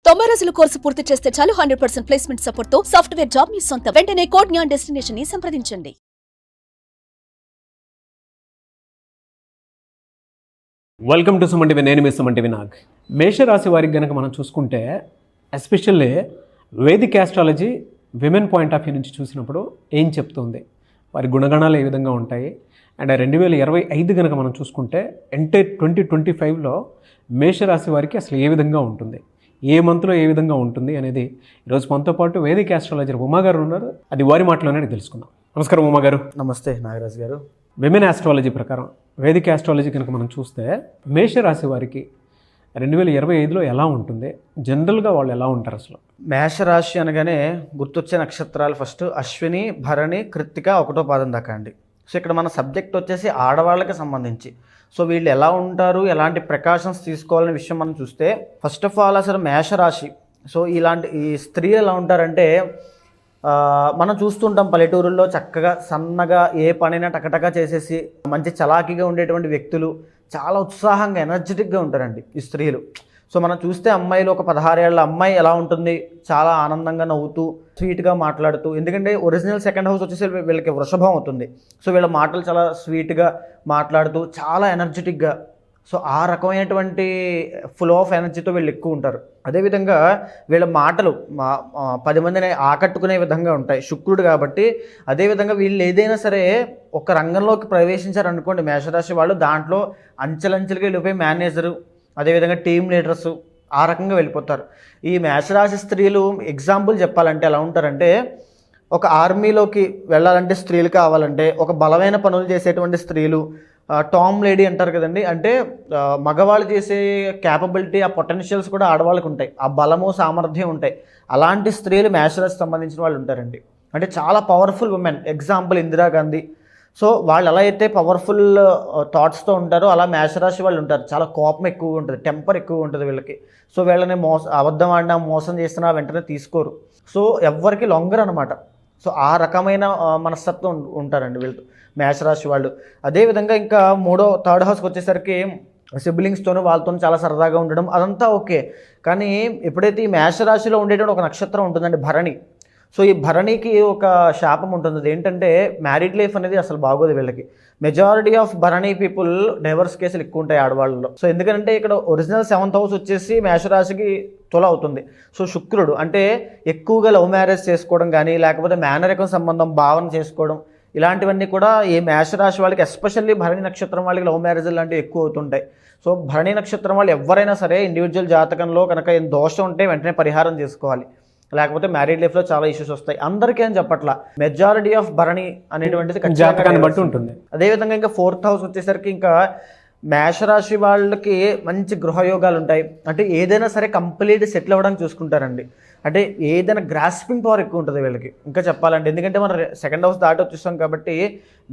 90 రోజుల కోర్సు పూర్తి చేస్తే చాలు 100% ప్లేస్మెంట్ సపోర్ట్ తో సాఫ్ట్వేర్ జాబ్ మీ సొంతం. వెంటనే కోడ్ జ్ఞాన్ డెస్టినేషన్ ని సంప్రదించండి. Welcome to Suman TV. నేను మీ సుమన్ టీవీ నాగ్. మేషరాశి వారికి కనుక మనం చూసుకుంటే especially Vedic astrology women point of view నుంచి చూసినప్పుడు ఏం చెప్తుంది, వారి గుణగణాలు ఏ విధంగా ఉంటాయి, అండ్ 2025 కనుక మనం చూసుకుంటే ఎంటైర్ 2025లో మేషరాశి వారికి అసలు ఏ విధంగా ఉంటుంది, ఏ మంత్లో ఏ విధంగా ఉంటుంది అనేది ఈరోజు మనతో పాటు వేదిక్ ఆస్ట్రాలజర్ ఉమా గారు ఉన్నారు. అది వారి మాటలోనే తెలుసుకుందాం. నమస్కారం ఉమా గారు. నమస్తే నాగరాజ్ గారు. విమెన్ ఆస్ట్రాలజీ ప్రకారం వేదిక్ ఆస్ట్రాలజీ కనుక మనం చూస్తే మేషరాశి వారికి 2025లో ఎలా ఉంటుంది, జనరల్గా వాళ్ళు ఎలా ఉంటారు అసలు? మేషరాశి అనగానే గుర్తొచ్చే నక్షత్రాలు ఫస్ట్ అశ్విని, భరణి, కృత్తిక 1వ పాదం దాకా అండి. సో ఇక్కడ మన సబ్జెక్ట్ వచ్చేసి ఆడవాళ్ళకి సంబంధించి. సో వీళ్ళు ఎలా ఉంటారు, ఎలాంటి ప్రికాషన్స్ తీసుకోవాలనే విషయం మనం చూస్తే ఫస్ట్ ఆఫ్ ఆల్ అసలు మేషరాశి. సో ఈ స్త్రీలు ఎలా ఉంటారంటే మనం చూస్తుంటాం పల్లెటూరుల్లో చక్కగా సన్నగా ఏ పనైనా టకటకా చేసేసి మంచి చలాకీగా ఉండేటువంటి వ్యక్తులు చాలా ఉత్సాహంగా ఎనర్జెటిక్గా ఉంటారండి ఈ స్త్రీలు. సో మనం చూస్తే అమ్మాయిలు ఒక 16 ఏళ్ల అమ్మాయి ఎలా ఉంటుంది, చాలా ఆనందంగా నవ్వుతూ స్వీట్గా మాట్లాడుతూ, ఎందుకంటే ఒరిజినల్ సెకండ్ హౌస్ వచ్చేసి వీళ్ళకి వృషభం అవుతుంది. సో వీళ్ళ మాటలు చాలా స్వీట్గా మాట్లాడుతూ చాలా ఎనర్జెటిక్గా, సో ఆ రకమైనటువంటి ఫుల్ ఆఫ్ ఎనర్జీతో వీళ్ళు ఎక్కువ ఉంటారు. అదేవిధంగా వీళ్ళ మాటలు 10 మందిని ఆకట్టుకునే విధంగా ఉంటాయి, శుక్రుడు కాబట్టి. అదేవిధంగా వీళ్ళు ఏదైనా సరే ఒక రంగంలోకి ప్రవేశించారనుకోండి మేషరాశి వాళ్ళు, దాంట్లో అంచెలంచెలుగా వెళ్ళిపోయి మేనేజరు, అదేవిధంగా టీమ్ లీడర్సు ఆ రకంగా వెళ్ళిపోతారు. ఈ మేషరాశి స్త్రీలు ఎగ్జాంపుల్ చెప్పాలంటే ఎలా ఉంటారంటే, ఒక ఆర్మీలోకి వెళ్ళాలంటే స్త్రీలు కావాలంటే, ఒక బలమైన పనులు చేసేటువంటి స్త్రీలు, టామ్ లేడీ అంటారు కదండి, అంటే మగవాళ్ళు చేసే క్యాపబిలిటీ, ఆ పొటెన్షియల్స్ కూడా ఆడవాళ్ళకి ఉంటాయి, ఆ బలము సామర్థ్యం ఉంటాయి. అలాంటి స్త్రీలు మేషరాశికి సంబంధించిన వాళ్ళు ఉంటారండి. అంటే చాలా powerful women. Example Indira Gandhi. So వాళ్ళు ఎలా అయితే పవర్ఫుల్ థాట్స్తో ఉంటారో అలా మేషరాశి వాళ్ళు ఉంటారు. చాలా కోపం ఎక్కువగా ఉంటుంది, టెంపర్ ఎక్కువ ఉంటుంది వీళ్ళకి. సో వీళ్ళని అబద్ధం ఆడినా మోసం చేసినా వెంటనే తీసుకోరు. సో ఎవ్వరికి లొంగరు అనమాట. సో ఆ రకమైన మనస్తత్వం ఉంటారండి వీళ్ళతో మేషరాశి వాళ్ళు. అదేవిధంగా ఇంకా థర్డ్ హౌస్కి వచ్చేసరికి సిబ్లింగ్స్తోనూ వాళ్ళతో చాలా సరదాగా ఉండడం అదంతా ఓకే. కానీ ఎప్పుడైతే ఈ మేషరాశిలో ఉండేటువంటి ఒక నక్షత్రం ఉంటుందండి భరణి. సో ఈ భరణికి ఒక శాపం ఉంటుంది. ఏంటంటే మ్యారీడ్ లైఫ్ అనేది అసలు బాగోదు వీళ్ళకి. Majority of Bharani people divorce కేసులు ఎక్కువ ఉంటాయి ఆడవాళ్ళలో. సో ఎందుకంటే ఇక్కడ ఒరిజినల్ 7th హౌస్ వచ్చేసి మేషరాశికి తుల అవుతుంది. సో శుక్రుడు అంటే ఎక్కువగా లవ్ మ్యారేజ్ చేసుకోవడం కానీ, లేకపోతే మేనరికం సంబంధం భావన చేసుకోవడం, ఇలాంటివన్నీ కూడా ఈ మేషరాశి వాళ్ళకి, ఎస్పెషల్లీ భరణి నక్షత్రం వాళ్ళకి లవ్ మ్యారేజ్ లాంటివి ఎక్కువ అవుతుంటాయి. సో భరణి నక్షత్రం వాళ్ళు ఎవరైనా సరే ఇండివిజువల్ జాతకంలో కనుక ఏం దోషం ఉంటే వెంటనే పరిహారం చేసుకోవాలి, లేకపోతే మ్యారీడ్ లైఫ్లో చాలా ఇష్యూస్ వస్తాయి. అందరికీ అని చెప్పట్లా, మెజారిటీ ఆఫ్ భరణి అనేటువంటిది జాతకాన్ని బట్టి ఉంటుంది. అదేవిధంగా ఇంకా 4th హౌస్ వచ్చేసరికి ఇంకా మేషరాశి వాళ్ళకి మంచి గృహయోగాలు ఉంటాయి. అంటే ఏదైనా సరే కంప్లీట్ సెటిల్ అవ్వడానికి చూసుకుంటారండి. అంటే ఏదైనా గ్రాస్పింగ్ పవర్ ఎక్కువ ఉంటుంది వీళ్ళకి ఇంకా చెప్పాలంటే. ఎందుకంటే మనం 2nd హౌస్ దాటి వచ్చేస్తాం కాబట్టి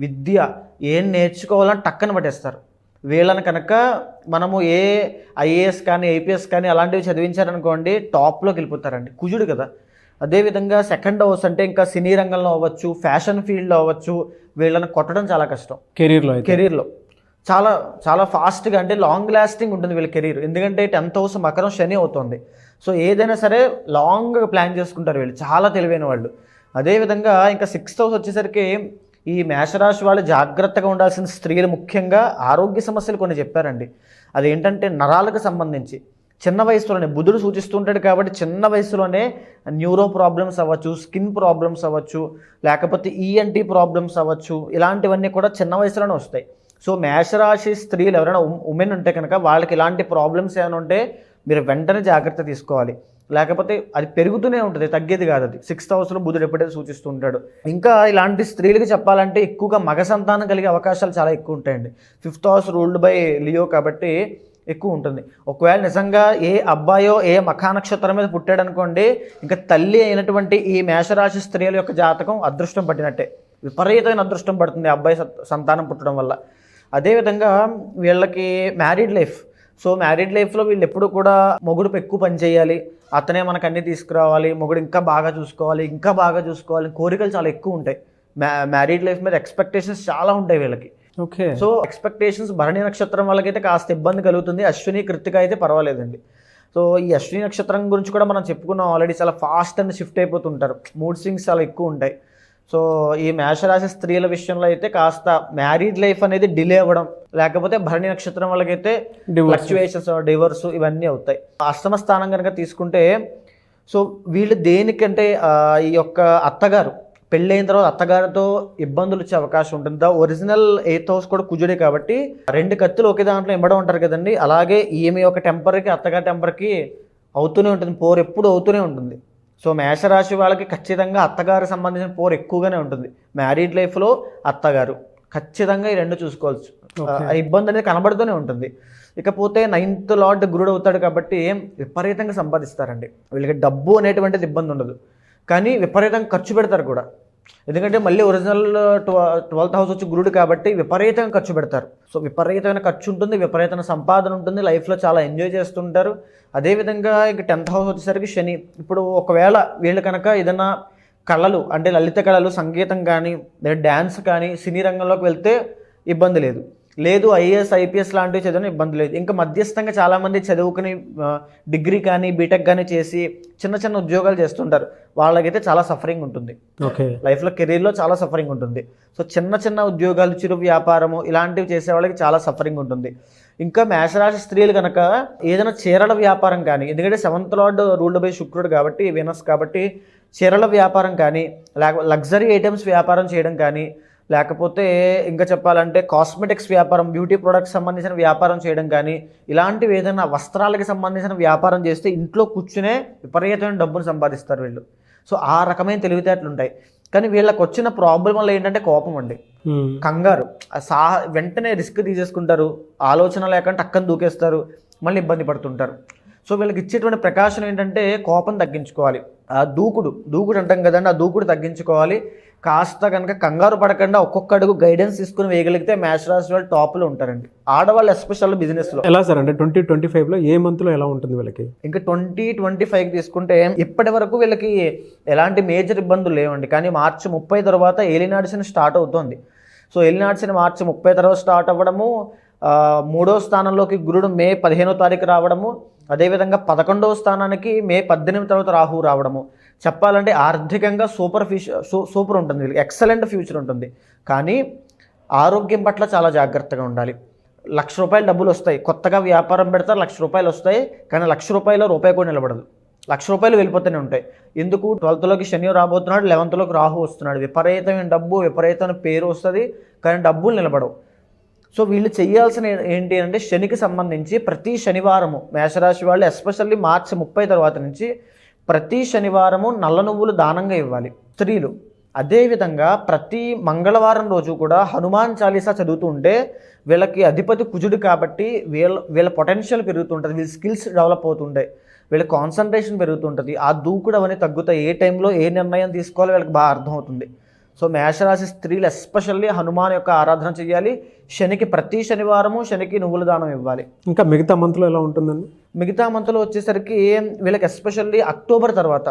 విద్య ఏం నేర్చుకోవాలని టక్కన పట్టేస్తారు. వీళ్ళని కనుక మనము ఏ ఐఏఎస్ కానీ ఐపీఎస్ కానీ అలాంటివి చదివించారనుకోండి టాప్లోకి వెళ్ళిపోతారండి, కుజుడు కదా. అదేవిధంగా 2nd హౌస్ అంటే ఇంకా సినీ రంగంలో అవ్వచ్చు, ఫ్యాషన్ ఫీల్డ్లో అవ్వచ్చు, వీళ్ళని కొట్టడం చాలా కష్టం. కెరీర్లో చాలా చాలా ఫాస్ట్గా, అంటే లాంగ్ లాస్టింగ్ ఉంటుంది వీళ్ళ కెరీర్. ఎందుకంటే 10th హౌస్ మకరం శని అవుతుంది. సో ఏదైనా సరే లాంగ్గా ప్లాన్ చేసుకుంటారు వీళ్ళు, చాలా తెలివైన వాళ్ళు. అదేవిధంగా ఇంకా 6th హౌస్ వచ్చేసరికి ఈ మేషరాశి వాళ్ళు జాగ్రత్తగా ఉండాల్సిన స్త్రీలు ముఖ్యంగా ఆరోగ్య సమస్యలు కొన్ని చెప్పారండి. అదేంటంటే నరాలకు సంబంధించి చిన్న వయసులోనే బుధుడు సూచిస్తుంటాడు కాబట్టి చిన్న వయసులోనే న్యూరో ప్రాబ్లమ్స్ అవ్వచ్చు, స్కిన్ ప్రాబ్లమ్స్ అవ్వచ్చు, లేకపోతే ఈఎన్టీ ప్రాబ్లమ్స్ అవ్వచ్చు, ఇలాంటివన్నీ కూడా చిన్న వయసులోనే వస్తాయి. సో మేషరాశి స్త్రీలు ఎవరైనా ఉమెన్ ఉంటే కనుక వాళ్ళకి ఇలాంటి ప్రాబ్లమ్స్ ఏమైనా ఉంటే మీరు వెంటనే జాగ్రత్త తీసుకోవాలి, లేకపోతే అది పెరుగుతూనే ఉంటుంది, తగ్గేది కాదు. అది 6th హౌస్లో బుధుడు ఎప్పుడైతే సూచిస్తుంటాడు. ఇంకా ఇలాంటి స్త్రీలకి చెప్పాలంటే ఎక్కువగా మగ సంతానం కలిగే అవకాశాలు చాలా ఎక్కువ ఉంటాయండి. 5th house ruled by Leo కాబట్టి ఎక్కువ ఉంటుంది. ఒకవేళ నిజంగా ఏ అబ్బాయో ఏ మఖా నక్షత్రం మీద పుట్టాడు అనుకోండి, ఇంకా తల్లి అయినటువంటి ఈ మేషరాశి స్త్రీల యొక్క జాతకం అదృష్టం పట్టినట్టే, విపరీతమైన అదృష్టం పడుతుంది అబ్బాయి సంతానం పుట్టడం వల్ల. అదేవిధంగా వీళ్ళకి మ్యారీడ్ లైఫ్. సో మ్యారీడ్ లైఫ్లో వీళ్ళు ఎప్పుడు కూడా మొగుడు ఎక్కువ పని చేయాలి, అతనే మనకు అన్నీ తీసుకురావాలి, మొగుడు ఇంకా బాగా చూసుకోవాలి, కోరికలు చాలా ఎక్కువ ఉంటాయి. మ్యారీడ్ లైఫ్ మీద ఎక్స్పెక్టేషన్స్ చాలా ఉంటాయి వీళ్ళకి. ఓకే. సో ఎక్స్పెక్టేషన్స్ భరణి నక్షత్రం వాళ్ళకైతే కాస్త ఇబ్బంది కలుగుతుంది, అశ్విని కృత్తిక అయితే పర్వాలేదండి. సో ఈ అశ్విని నక్షత్రం గురించి కూడా మనం చెప్పుకున్నాం ఆల్రెడీ. చాలా ఫాస్ట్ అండ్ షిఫ్ట్ అయిపోతుంటారు, మూడ్ స్వింగ్స్ చాలా ఎక్కువ ఉంటాయి. సో ఈ మేషరాశి స్త్రీల విషయంలో అయితే కాస్త మ్యారీడ్ లైఫ్ అనేది డిలే అవ్వడం, లేకపోతే భరణి నక్షత్రం వాళ్ళకైతే ఫ్లక్చువేషన్స్, డివోర్స్ ఇవన్నీ అవుతాయి. అష్టమ స్థానం కనుక తీసుకుంటే సో వీళ్ళు దేనికంటే ఈ యొక్క అత్తగారు పెళ్ళైన తర్వాత అత్తగారితో ఇబ్బందులు వచ్చే అవకాశం ఉంటుంది. ఒరిజినల్ 8th హౌస్ కూడా కుజుడే కాబట్టి 2 కత్తులు ఒకే దాంట్లో ఇమ్మడం ఉంటారు కదండి. అలాగే ఈమె యొక్క టెంపర్కి అత్తగారి టెంపర్కి అవుతూనే ఉంటుంది, పోరు ఎప్పుడు అవుతూనే ఉంటుంది. సో మేషరాశి వాళ్ళకి ఖచ్చితంగా అత్తగారికి సంబంధించిన పోరు ఎక్కువగానే ఉంటుంది. మ్యారీడ్ లైఫ్లో అత్తగారు ఖచ్చితంగా ఈ 2 చూసుకోవచ్చు. ఆ ఇబ్బంది అనేది కనబడుతూనే ఉంటుంది. ఇకపోతే 9th లార్డ్ గురుడు అవుతాడు కాబట్టి విపరీతంగా సంపాదిస్తారండి. వీళ్ళకి డబ్బు అనేటువంటిది ఇబ్బంది ఉండదు, కానీ విపరీతంగా ఖర్చు పెడతారు కూడా. ఎందుకంటే మళ్ళీ ఒరిజినల్ 12th హౌస్ వచ్చి గురుడు కాబట్టి విపరీతంగా ఖర్చు పెడతారు. సో విపరీతమైన ఖర్చు ఉంటుంది, విపరీతమైన సంపాదన ఉంటుంది, లైఫ్లో చాలా ఎంజాయ్ చేస్తుంటారు. అదేవిధంగా ఇంక 10th హౌస్ వచ్చేసరికి శని. ఇప్పుడు ఒకవేళ వీళ్ళు కనుక ఏదైనా కళలు అంటే లలిత కళలు, సంగీతం కానీ లేదా డ్యాన్స్ కానీ సినీ రంగంలోకి వెళ్తే ఇబ్బంది లేదు. ఐఏఎస్ ఐపీఎస్ లాంటివి చదివిన ఇబ్బంది లేదు. ఇంకా మధ్యస్థంగా చాలామంది చదువుకుని డిగ్రీ కానీ బీటెక్ కానీ చేసి చిన్న చిన్న ఉద్యోగాలు చేస్తుంటారు. వాళ్ళకైతే చాలా సఫరింగ్ ఉంటుంది, లైఫ్లో కెరీర్లో చాలా సఫరింగ్ ఉంటుంది. సో చిన్న చిన్న ఉద్యోగాలు, చిరు వ్యాపారము ఇలాంటివి చేసే వాళ్ళకి చాలా సఫరింగ్ ఉంటుంది. ఇంకా మేషరాశి స్త్రీలు కనుక ఏదైనా చీరల వ్యాపారం కానీ, ఎందుకంటే 7th లార్డ్ రూల్డ్ బై శుక్రుడు కాబట్టి, వీనస్ కాబట్టి, చీరల వ్యాపారం కానీ, లేకపోతే లగ్జరీ ఐటమ్స్ వ్యాపారం చేయడం కానీ, లేకపోతే ఇంకా చెప్పాలంటే కాస్మెటిక్స్ వ్యాపారం, బ్యూటీ ప్రొడక్ట్స్ సంబంధించిన వ్యాపారం చేయడం కానీ, ఇలాంటివి ఏదైనా వస్త్రాలకి సంబంధించిన వ్యాపారం చేస్తే ఇంట్లో కూర్చునే విపరీతమైన డబ్బును సంపాదిస్తారు వీళ్ళు. సో ఆ రకమైన తెలివితేటలు ఉంటాయి. కానీ వీళ్ళకి వచ్చిన ప్రాబ్లం వల్ల ఏంటంటే కోపం అండి, కంగారు, వెంటనే రిస్క్ తీసేసుకుంటారు, ఆలోచన లేకుండా టక్కన దూకేస్తారు, మళ్ళీ ఇబ్బంది పడుతుంటారు. సో వీళ్ళకి ఇచ్చేటువంటి ప్రకాశం ఏంటంటే కోపం తగ్గించుకోవాలి. ఆ దూకుడు అంటాం కదండి, ఆ దూకుడు తగ్గించుకోవాలి. కాస్త కనుక కంగారు పడకుండా ఒక్కొక్క అడుగు గైడెన్స్ తీసుకుని వేయగలిగితే మేషరాశి వాళ్ళు టాప్లో ఉంటారండి. ఆడవాళ్ళు ఎస్పెషల్ బిజినెస్లో. ఎలా సార్ అంటే 2025లో ఏ మంత్లో ఎలా ఉంటుంది వీళ్ళకి? ఇంకా 2025 తీసుకుంటే ఇప్పటి వరకు వీళ్ళకి ఎలాంటి మేజర్ ఇబ్బందులు లేవండి. కానీ మార్చి 30 తర్వాత ఏలినాటి శని స్టార్ట్ అవుతుంది. సో ఏలినాటి శని మార్చి 30 తర్వాత స్టార్ట్ అవ్వడము, 3వ స్థానంలోకి గురుడు మే 15వ తారీఖు రావడము, అదేవిధంగా 11వ స్థానానికి మే 18 తర్వాత రాహు రావడము. చెప్పాలంటే ఆర్థికంగా సూపర్ ఉంటుంది, వీళ్ళకి ఎక్సలెంట్ ఫ్యూచర్ ఉంటుంది. కానీ ఆరోగ్యం పట్ల చాలా జాగ్రత్తగా ఉండాలి. ₹1,00,000 డబ్బులు వస్తాయి, కొత్తగా వ్యాపారం పెడతారు, ₹1,00,000 వస్తాయి. కానీ ₹1,00,000 రూపాయి కూడా నిలబడదు, ₹1,00,000 వెళ్ళిపోతూనే ఉంటాయి. ఎందుకు? 12th శని రాబోతున్నాడు, 11th రాహు వస్తున్నాడు. విపరీతమైన డబ్బు, విపరీతమైన పేరు వస్తుంది, కానీ డబ్బులు నిలబడవు. సో వీళ్ళు చేయాల్సిన ఏంటి అంటే శనికి సంబంధించి ప్రతి శనివారము మేషరాశి వాళ్ళు ఎస్పెషల్లీ మార్చి 30 తర్వాత నుంచి ప్రతి శనివారము నల్ల నువ్వులు దానంగా ఇవ్వాలి స్త్రీలు. అదేవిధంగా ప్రతి మంగళవారం రోజు కూడా హనుమాన్ చాలీసా చదువుతూ ఉంటే వీళ్ళకి అధిపతి కుజుడు కాబట్టి వీళ్ళ పొటెన్షియల్ పెరుగుతుంటుంది, వీళ్ళ స్కిల్స్ డెవలప్ అవుతుంటాయి, వీళ్ళ కాన్సన్ట్రేషన్ పెరుగుతుంటుంది, ఆ దూకుడు అవన్నీ తగ్గుతాయి. ఏ టైంలో ఏ నిర్ణయం తీసుకోవాలో వీళ్ళకి బాగా అర్థమవుతుంది. సో మేషరాశి స్త్రీలు ఎస్పెషల్లీ హనుమాన్ యొక్క ఆరాధన చేయాలి. శనికి ప్రతి శనివారము శనికి నువ్వుల దానం ఇవ్వాలి. ఇంకా మిగతా మంత్లో ఎలా ఉంటుందండి? మిగతా మంత్లో వచ్చేసరికి వీళ్ళకి ఎస్పెషల్లీ అక్టోబర్ తర్వాత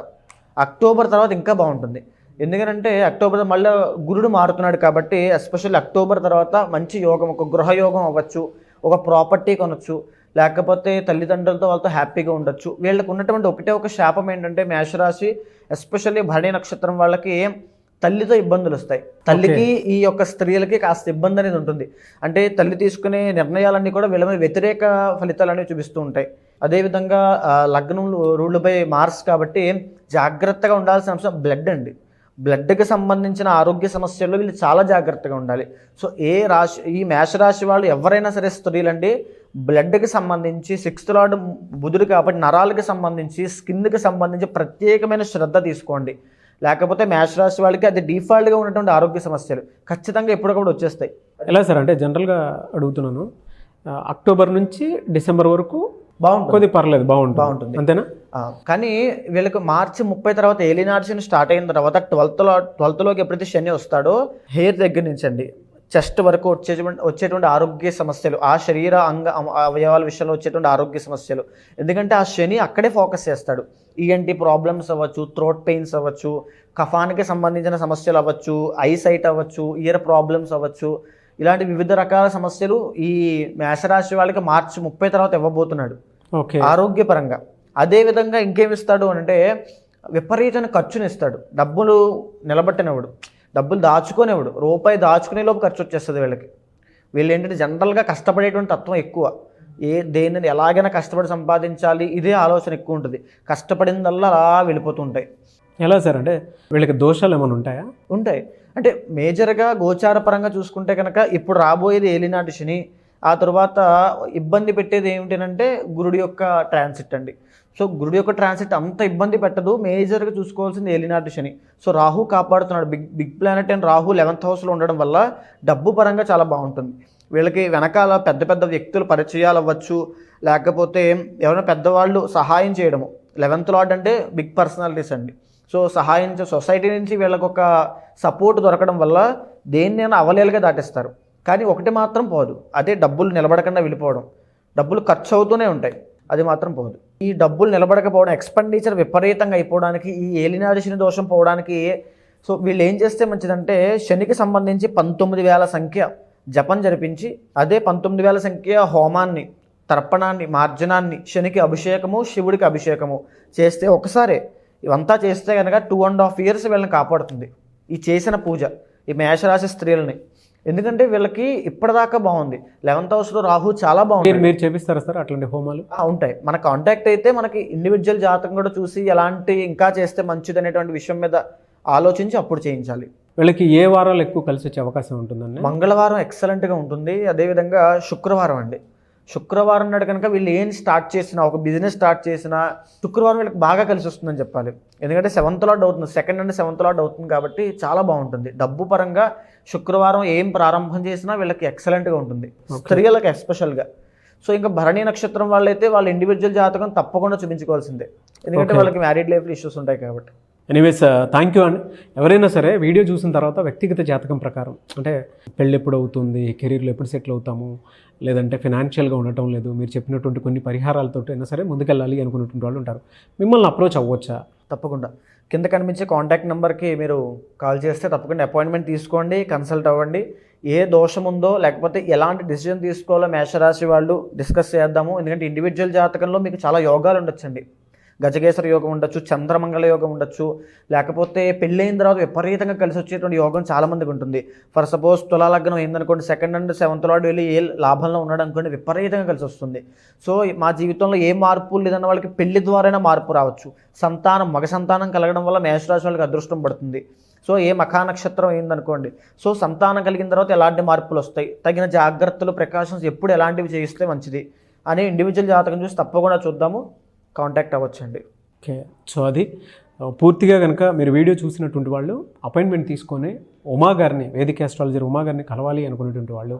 ఇంకా బాగుంటుంది. ఎందుకంటే అక్టోబర్ మళ్ళీ గురుడు మారుతున్నాడు కాబట్టి ఎస్పెషల్లీ అక్టోబర్ తర్వాత మంచి యోగం, ఒక గృహయోగం అవ్వచ్చు, ఒక ప్రాపర్టీ కొనొచ్చు, లేకపోతే తల్లిదండ్రులతో వాళ్ళతో హ్యాపీగా ఉండొచ్చు. వీళ్ళకి ఉన్నటువంటి ఒక శాపం ఏంటంటే మేషరాశి ఎస్పెషల్లీ భరణి నక్షత్రం వాళ్ళకి తల్లితో ఇబ్బందులు వస్తాయి. తల్లికి ఈ యొక్క స్త్రీలకి కాస్త ఇబ్బంది అనేది ఉంటుంది. అంటే తల్లి తీసుకునే నిర్ణయాలన్నీ కూడా వీళ్ళ మీద వ్యతిరేక ఫలితాలు అనేవి చూపిస్తూ ఉంటాయి. అదేవిధంగా లగ్నం రూల్డ్ బై మార్స్ కాబట్టి జాగ్రత్తగా ఉండాల్సిన అంశం బ్లడ్ అండి. బ్లడ్కి సంబంధించిన ఆరోగ్య సమస్యల్లో వీళ్ళు చాలా జాగ్రత్తగా ఉండాలి. సో ఈ మేషరాశి వాళ్ళు ఎవరైనా సరే స్త్రీలండి బ్లడ్కి సంబంధించి 6th లార్డ్ బుధుడు కాబట్టి నరాలకి సంబంధించి, స్కిన్కి సంబంధించి ప్రత్యేకమైన శ్రద్ధ తీసుకోండి. లేకపోతే మేషరాశి వాళ్ళకి అది డిఫాల్ట్గా ఉన్నటువంటి ఆరోగ్య సమస్యలు ఖచ్చితంగా ఎప్పటికప్పుడు వచ్చేస్తాయి. ఎలా సార్ అంటే జనరల్గా అడుగుతున్నాను, అక్టోబర్ నుంచి డిసెంబర్ వరకు బాగుంటుంది, పర్లేదు, బాగుంటుంది అంతేనా? కానీ వీళ్ళకి మార్చి 30 తర్వాత ఏలినాటి శని స్టార్ట్ అయిన తర్వాత 12th లోకి ఎప్పుడైతే శని వస్తాడో హెయిర్ దగ్గర నుంచి అండి చెస్ట్ వరకు వచ్చేటువంటి ఆరోగ్య సమస్యలు, ఆ శరీర అవయవాల విషయంలో వచ్చేటువంటి ఆరోగ్య సమస్యలు. ఎందుకంటే ఆ శని అక్కడే ఫోకస్ చేస్తాడు. ఈఎన్టీ ప్రాబ్లమ్స్ అవ్వచ్చు, థ్రోట్ పెయిన్స్ అవ్వచ్చు, కఫానికి సంబంధించిన సమస్యలు అవ్వచ్చు, ఐసైట్ అవ్వచ్చు, ఇయర్ ప్రాబ్లమ్స్ అవ్వచ్చు, ఇలాంటి వివిధ రకాల సమస్యలు ఈ మేషరాశి వాళ్ళకి మార్చి 30 తర్వాత ఇవ్వబోతున్నాడు ఆరోగ్యపరంగా. అదేవిధంగా ఇంకేమిస్తాడు అంటే విపరీతమైన ఖర్చుని ఇస్తాడు. డబ్బులు నిలబెట్టనివ్వడు, డబ్బులు దాచుకునేవాడు. రూపాయి దాచుకునే లోపు ఖర్చు వచ్చేస్తుంది వీళ్ళకి. వీళ్ళు ఏంటంటే జనరల్గా కష్టపడేటువంటి తత్వం ఎక్కువ. దేనిని ఎలాగైనా కష్టపడి సంపాదించాలి, ఇదే ఆలోచన ఎక్కువ ఉంటుంది. కష్టపడిందల్లా అలా వెళ్ళిపోతుంటాయి. ఎలా సార్ అంటే వీళ్ళకి దోషాలు ఏమైనా ఉంటాయా? ఉంటాయి. అంటే మేజర్గా గోచార పరంగా చూసుకుంటే కనుక ఇప్పుడు రాబోయేది ఏలినాటి శని. ఆ తర్వాత ఇబ్బంది పెట్టేది ఏమిటంటే గురుడి యొక్క ట్రాన్సిట్ అండి. సో గురుడి యొక్క ట్రాన్సిట్ అంత ఇబ్బంది పెట్టదు. మేజర్గా చూసుకోవాల్సింది ఏలినాటి శని. సో రాహు కాపాడుతున్నాడు. Big planet and Rahu 11th హౌస్లో ఉండడం వల్ల డబ్బు పరంగా చాలా బాగుంటుంది. వీళ్ళకి వెనకాల పెద్ద పెద్ద వ్యక్తులు పరిచయాలు అవ్వచ్చు, లేకపోతే ఎవరైనా పెద్దవాళ్ళు సహాయం చేయడము. 11th లార్డ్ అంటే బిగ్ పర్సనాలిటీస్ అండి. సో సహాయం సొసైటీ నుంచి వీళ్ళకి ఒక సపోర్ట్ దొరకడం వల్ల దేన్నైనా అవలేలుగా దాటిస్తారు. కానీ ఒకటి మాత్రం పోదు, అదే డబ్బులు నిలబడకుండా వెళ్ళిపోవడం. డబ్బులు ఖర్చు అవుతూనే ఉంటాయి, అది మాత్రం పోదు. ఈ డబ్బులు నిలబడకపోవడం, ఎక్స్పెండిచర్ విపరీతంగా అయిపోవడానికి, ఈ ఏలినాటి శని దోషం పోవడానికి సో వీళ్ళు ఏం చేస్తే మంచిదంటే శనికి సంబంధించి 19,000 సంఖ్య జపం జరిపించి, అదే 19,000 సంఖ్య హోమాన్ని, తర్పణాన్ని, మార్జనాన్ని, శనికి అభిషేకము, శివుడికి అభిషేకము చేస్తే ఒకసారి ఇవంతా చేస్తే కనుక 2.5 years వీళ్ళని కాపాడుతుంది ఈ చేసిన పూజ, ఈ మేషరాశి స్త్రీలని. ఎందుకంటే వీళ్ళకి ఇప్పటిదాకా బాగుంది. 11th హౌస్లో రాహు చాలా బాగుంది. మీరు చేపిస్తారా సార్ అట్లాంటి హోమాలు? ఉంటాయి. మన కాంటాక్ట్ అయితే మనకి ఇండివిజువల్ జాతకం కూడా చూసి ఎలాంటి ఇంకా చేస్తే మంచిది అనేటువంటి విషయం మీద ఆలోచించి అప్పుడు చేయించాలి. వీళ్ళకి ఏ వారాలు ఎక్కువ కలిసి వచ్చే అవకాశం ఉంటుందండి? మంగళవారం ఎక్సలెంట్గా ఉంటుంది. అదేవిధంగా శుక్రవారం అండి. శుక్రవారం నాడు కనుక వీళ్ళు ఏం స్టార్ట్ చేసినా, ఒక బిజినెస్ స్టార్ట్ చేసినా శుక్రవారం వీళ్ళకి బాగా కలిసి వస్తుందని చెప్పాలి. ఎందుకంటే 7th లార్డ్ అవుతుంది, 2nd and 7th లార్డ్ అవుతుంది కాబట్టి చాలా బాగుంటుంది. డబ్బు పరంగా శుక్రవారం ఏం ప్రారంభం చేసినా వీళ్ళకి ఎక్సలెంట్గా ఉంటుంది, స్త్రీలకు ఎస్పెషల్గా. సో ఇంకా భరణి నక్షత్రం వాళ్ళైతే వాళ్ళ ఇండివిజువల్ జాతకం తప్పకుండా చూపించుకోవాల్సిందే, ఎందుకంటే వాళ్ళకి మ్యారీడ్ లైఫ్ ఇష్యూస్ ఉంటాయి కాబట్టి. ఎనీవేస్ థ్యాంక్ యూ అండి. ఎవరైనా సరే వీడియో చూసిన తర్వాత వ్యక్తిగత జాతకం ప్రకారం అంటే పెళ్ళి ఎప్పుడు అవుతుంది, కెరీర్లో ఎప్పుడు సెటిల్ అవుతాము, లేదంటే ఫినాన్షియల్గా ఉండటం లేదు, మీరు చెప్పినటువంటి కొన్ని పరిహారాలతో అయినా సరే ముందుకెళ్ళాలి అనుకున్నటువంటి వాళ్ళు ఉంటారు. మిమ్మల్ని అప్రోచ్ అవ్వచ్చా? తప్పకుండా కింద కనిపించే కాంటాక్ట్ నెంబర్కి మీరు కాల్ చేస్తే తప్పకుండా అపాయింట్మెంట్ తీసుకోండి, కన్సల్ట్ అవ్వండి. ఏ దోషం ఉందో లేకపోతే ఎలాంటి డిసిజన్ తీసుకోవాలో మేషరాశి వాళ్ళు డిస్కస్ చేద్దాము. ఎందుకంటే ఇండివిజువల్ జాతకంలో మీకు చాలా యోగాలు ఉండొచ్చండి. గజకేసర యోగం ఉండొచ్చు, చంద్రమంగళ యోగం ఉండొచ్చు, లేకపోతే పెళ్ళైన తర్వాత విపరీతంగా కలిసి వచ్చేటువంటి యోగం చాలామందికి ఉంటుంది. ఫర్ సపోజ్ తులాలగ్నం అయిందనుకోండి, 2nd and 7th లార్డ్ వెళ్ళి ఏ లాభంలో ఉన్నాడు అనుకోండి, విపరీతంగా కలిసి వస్తుంది. సో మా జీవితంలో ఏ మార్పు లేదన్న వాళ్ళకి పెళ్లి ద్వారానే మార్పు రావచ్చు. సంతానం, మగ సంతానం కలగడం వల్ల మేషరాశి వాళ్ళకి అదృష్టం పడుతుంది. సో ఏ మఖా నక్షత్రం అయిందనుకోండి, సో సంతానం కలిగిన తర్వాత ఎలాంటి మార్పులు వస్తాయి, తగిన జాగ్రత్తలు, ప్రికాషన్స్ ఎప్పుడు ఎలాంటివి చేయిస్తే మంచిది అని ఇండివిజువల్ జాతకం చూసి తప్పకుండా చూద్దాము, కాంటాక్ట్ అవ్వచ్చండి. ఓకే, సో అది పూర్తిగా కనుక మీరు వీడియో చూసినటువంటి వాళ్ళు అపాయింట్మెంట్ తీసుకొని ఉమా గారిని, వేదిక ఆస్ట్రాలజర్ ఉమా గారిని కలవాలి అనుకునేటువంటి వాళ్ళు,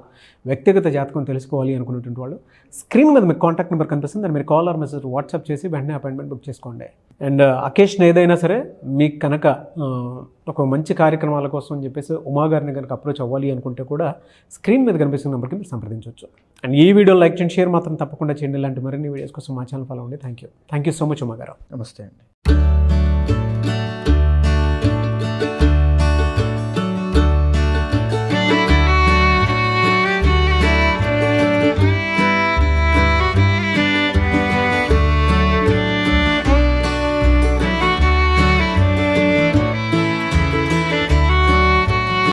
వ్యక్తిగత జాతకం తెలుసుకోవాలి అనుకునేటువంటి వాళ్ళు స్క్రీన్ మీద మీకు కాంటాక్ట్ నెంబర్ కనిపిస్తుంది, దాన్ని మీరు కాల్ ఆర్ మెసేజ్ వాట్సాప్ చేసి వెంటనే అపాయింట్మెంట్ బుక్ చేసుకోండి. అండ్ అకేషన్ ఏదైనా సరే మీకు కనుక ఒక మంచి కార్యక్రమాల కోసం అని చెప్పేసి ఉమా గారిని కనుక అప్రోచ్ అవ్వాలి అనుకుంటే కూడా స్క్రీన్ మీద కనిపిస్తున్న నెంబర్కి మీరు సంప్రదించవచ్చు. అండ్ ఈ వీడియో లైక్ చేయండి, షేర్ మాత్రం తప్పకుండా చేయండి. ఇలాంటి మరిన్ని వీడియోస్ కోసం మా ఛానల్ ఫాలో అవ్వండి. Thank you so much Uma గారు. నమస్తే అండి.